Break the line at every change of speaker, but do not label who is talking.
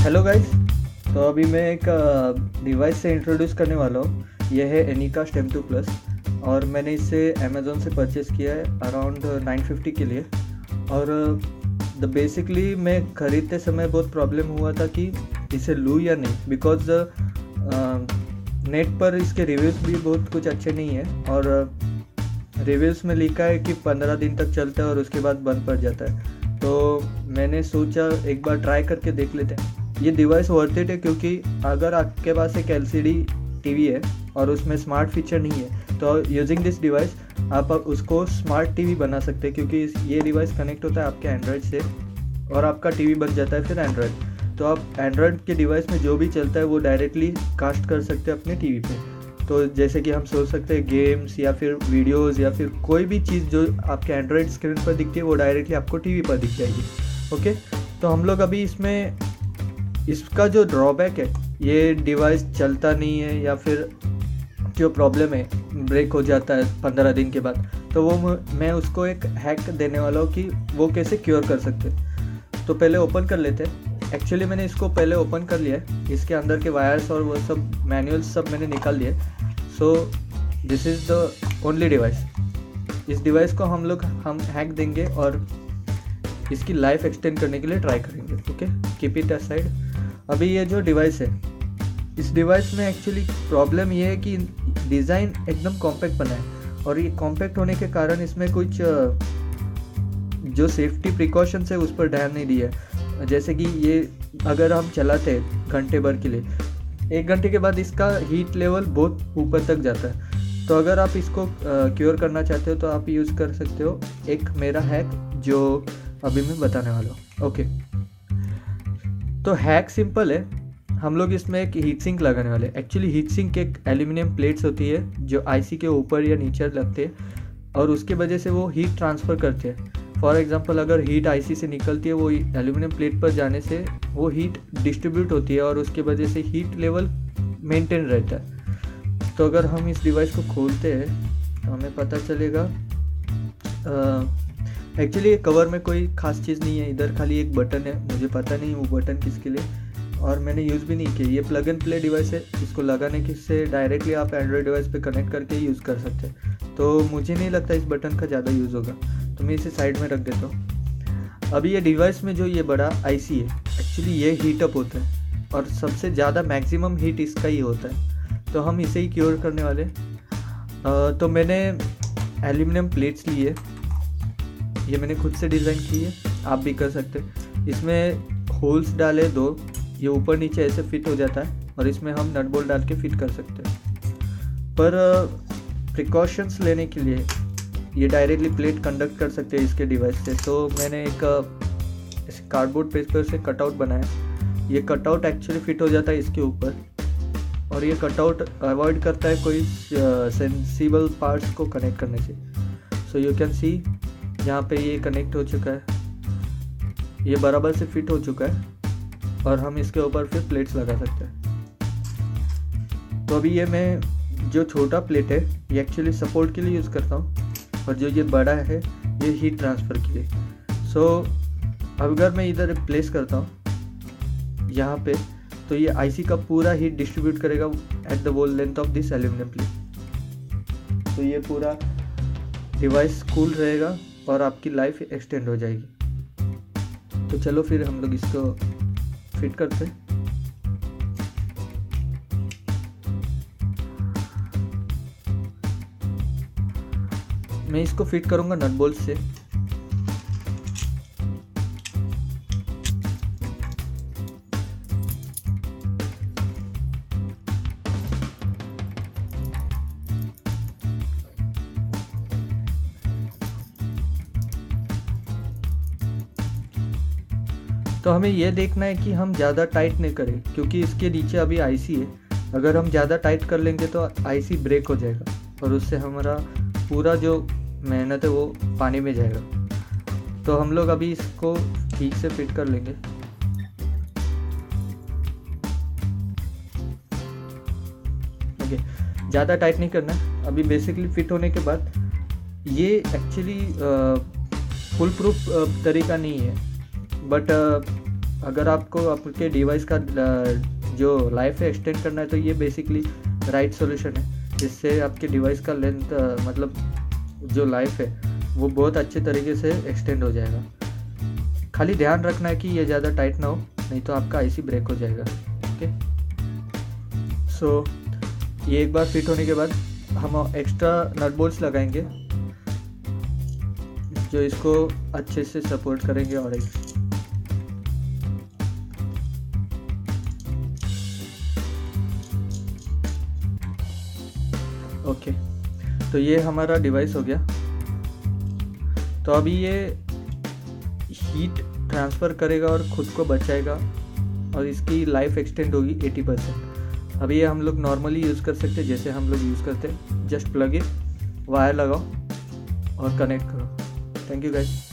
Hello guys. तो अभी मैं एक डिवाइस से इंट्रोड्यूस करने वाला हूँ। यह है एनिका स्टेम 2 प्लस और मैंने इसे अमेज़ोन से परचेज़ किया है अराउंड 950 के लिए। और बेसिकली मैं ख़रीदते समय बहुत प्रॉब्लम हुआ था कि इसे लूँ या नहीं, बिकॉज़ नेट पर इसके रिव्यूज़ भी बहुत कुछ अच्छे नहीं है और रिव्यूज़ में लिखा है कि 15 दिन तक चलता है और उसके बाद बंद पड़ जाता है। तो मैंने सोचा एक बार ट्राई करके देख लेते हैं। ये डिवाइस वर्थ इट है, क्योंकि अगर आपके पास एक LCD टीवी है और उसमें स्मार्ट फीचर नहीं है तो यूजिंग दिस डिवाइस आप उसको स्मार्ट टीवी बना सकते हैं, क्योंकि ये डिवाइस कनेक्ट होता है आपके एंड्रॉयड से और आपका टीवी बन जाता है फिर एंड्रॉयड। तो आप एंड्रॉयड के डिवाइस में जो भी चलता है वो डायरेक्टली कास्ट कर सकते हैं अपने टीवी पे। तो जैसे कि हम सोच सकते हैं गेम्स या फिर वीडियोज़ या फिर कोई भी चीज़ जो आपके एंड्रॉयड स्क्रीन पर दिखती है वो डायरेक्टली आपको टीवी पर दिख जाएगी। ओके, तो हम लोग अभी इसमें इसका जो ड्रॉबैक है, ये डिवाइस चलता नहीं है या फिर जो प्रॉब्लम है ब्रेक हो जाता है 15 दिन के बाद, तो वो मैं उसको एक हैक देने वाला हूँ कि वो कैसे क्योर कर सकते हैं। तो पहले ओपन कर लेते हैं। एक्चुअली मैंने इसको पहले ओपन कर लिया है, इसके अंदर के वायर्स और वो सब मैनुअल्स सब मैंने निकाल दिए। So this is the only device. इस डिवाइस को हम हैक देंगे और इसकी लाइफ एक्सटेंड करने के लिए ट्राई करेंगे। Okay, keep it aside. अभी ये जो डिवाइस है, इस डिवाइस में एक्चुअली प्रॉब्लम ये है कि डिज़ाइन एकदम कॉम्पैक्ट बना है और ये कॉम्पैक्ट होने के कारण इसमें कुछ जो सेफ्टी प्रिकॉशंस है उस पर ध्यान नहीं दिया है। जैसे कि ये अगर हम चलाते हैं घंटे भर के लिए, 1 घंटे के बाद इसका हीट लेवल बहुत ऊपर तक जाता है। तो अगर आप इसको क्योर करना चाहते हो तो आप यूज़ कर सकते हो एक मेरा हैक जो अभी मैं बताने वाला हूँ। ओके, तो हैक सिंपल है। हम लोग इसमें एक हीट सिंक लगाने वाले हैं। एक्चुअली हीट सिंक एक एल्यूमिनियम प्लेट्स होती है जो आईसी के ऊपर या नीचे लगते हैं और उसके वजह से वो हीट ट्रांसफ़र करते हैं। फॉर एग्जांपल, अगर हीट आईसी से निकलती है वो एल्यूमिनियम प्लेट पर जाने से वो हीट डिस्ट्रीब्यूट होती है और उसके वजह से हीट लेवल मेंटेन रहता है। तो अगर हम इस डिवाइस को खोलते हैं तो हमें पता चलेगा एक्चुअली कवर में कोई ख़ास चीज़ नहीं है, इधर खाली एक बटन है। मुझे पता नहीं वो बटन किसके लिए और मैंने यूज़ भी नहीं किया। ये प्लग एंड प्ले डिवाइस है, इसको लगाने के से डायरेक्टली आप एंड्रॉयड डिवाइस पे कनेक्ट करके यूज़ कर सकते हैं। तो मुझे नहीं लगता इस बटन का ज़्यादा यूज़ होगा, तो मैं इसे साइड में रख देता हूँ। अभी ये डिवाइस में जो ये बड़ा आईसी है, एक्चुअली ये हीटअप होता है और सबसे ज़्यादा मैक्सिमम हीट इसका ही होता है। तो हम इसे ही क्योर करने वाले। तो मैंने एल्यूमिनियम प्लेट्स ली है, ये मैंने खुद से डिज़ाइन की है, आप भी कर सकते हैं। इसमें होल्स डाले 2, ये ऊपर नीचे ऐसे फिट हो जाता है और इसमें हम नट बोल्ट डाल के फिट कर सकते हैं। पर प्रिकॉशंस लेने के लिए ये डायरेक्टली प्लेट कंडक्ट कर सकते हैं इसके डिवाइस से। तो मैंने एक कार्डबोर्ड पेपर से कटआउट बनाया। ये कटआउट एक्चुअली फिट हो जाता है इसके ऊपर और ये कटआउट अवॉइड करता है कोई सेंसिबल पार्ट्स को कनेक्ट करने से। सो यू कैन सी यहाँ पे ये कनेक्ट हो चुका है, ये बराबर से फिट हो चुका है और हम इसके ऊपर फिर प्लेट्स लगा सकते हैं। तो अभी ये मैं जो छोटा प्लेट है ये एक्चुअली सपोर्ट के लिए यूज़ करता हूँ और जो ये बड़ा है ये हीट ट्रांसफ़र के लिए। सो अगर मैं इधर प्लेस करता हूँ यहाँ पे, तो ये आईसी का पूरा हीट डिस्ट्रीब्यूट करेगा at the whole length of this aluminium plate. तो ये पूरा डिवाइस कूल रहेगा और आपकी लाइफ एक्सटेंड हो जाएगी। तो चलो फिर हम लोग इसको फिट करते हैं। मैं इसको फिट करूंगा नट बोल्ट से। तो हमें यह देखना है कि हम ज़्यादा टाइट नहीं करें, क्योंकि इसके नीचे अभी आईसी है। अगर हम ज़्यादा टाइट कर लेंगे तो आईसी ब्रेक हो जाएगा और उससे हमारा पूरा जो मेहनत है वो पानी में जाएगा। तो हम लोग अभी इसको ठीक से फिट कर लेंगे। ओके, ज़्यादा टाइट नहीं करना। अभी बेसिकली फिट होने के बाद ये एक्चुअली फुल प्रूफ तरीका नहीं है, बट अगर आपको आपके डिवाइस का जो लाइफ है एक्सटेंड करना है तो ये बेसिकली राइट सॉल्यूशन है, जिससे आपके डिवाइस का लेंथ मतलब जो लाइफ है वो बहुत अच्छे तरीके से एक्सटेंड हो जाएगा। खाली ध्यान रखना है कि ये ज़्यादा टाइट ना हो, नहीं तो आपका आईसी ब्रेक हो जाएगा। ओके, सो ये एक बार फिट होने के बाद हम एक्स्ट्रा नट बोल्ट्स लगाएंगे जो इसको अच्छे से सपोर्ट करेंगे। और एक ओके, तो ये हमारा डिवाइस हो गया। तो अभी ये हीट ट्रांसफ़र करेगा और ख़ुद को बचाएगा और इसकी लाइफ एक्सटेंड होगी 80%। अभी ये हम लोग नॉर्मली यूज़ कर सकते हैं जैसे हम लोग यूज़ करते हैं। जस्ट प्लग इन, वायर लगाओ और कनेक्ट करो। Thank you guys.